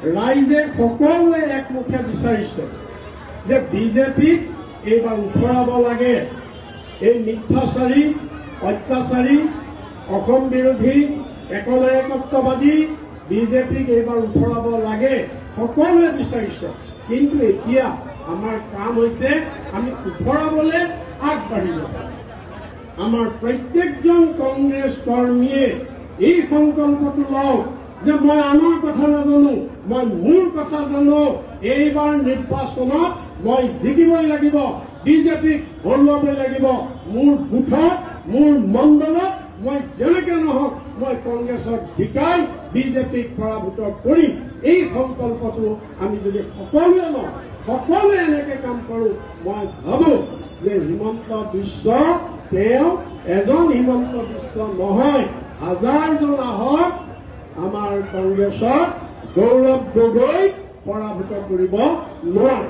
ৰাইজে সকলোৱে একমুখে বিচাৰিছে যে বিজেপিক এইবাৰ উফৰাব লাগে। এই মিথ্যাচাৰী, অত্যাচাৰী, অসম বিৰোধী, একনায়কত্ববাদী বিজেপিক এইবাৰ উফৰাব লাগে, সকলোৱে বিচাৰিছে। কিন্তু এতিয়া আমাৰ কাম হৈছে আমি উফৰাবলৈ আগবাঢ়ি যাব। আমাৰ প্ৰত্যেকজন কংগ্ৰেছ কৰ্মীয়ে এই সংকল্পটো লওক যে মই আনৰ কথা নাজানো, মই মোৰ কথা জানো। এইবাৰ নিৰ্বাচনত মই জিকিবই লাগিব, বিজেপিক হৰুৱাবই লাগিব। মোৰ বুথত, মোৰ মণ্ডলত মই যেনেকে নহওক মই কংগ্ৰেছক জিকাই বিজেপিক পৰাভূত কৰিম। এই সংকল্পটো আমি যদি সকলোৱে লওঁ, সকলোৱে এনেকে কাম কৰোঁ, মই ভাবো যে হিমন্ত বিশ্ব তেওঁ এজন হিমন্ত বিশ্ব নহয়, হাজাৰজন আহক আমাৰ কংগ্ৰেছক গৌৰৱ গগৈক পৰাভূত কৰিব নোৱাৰে।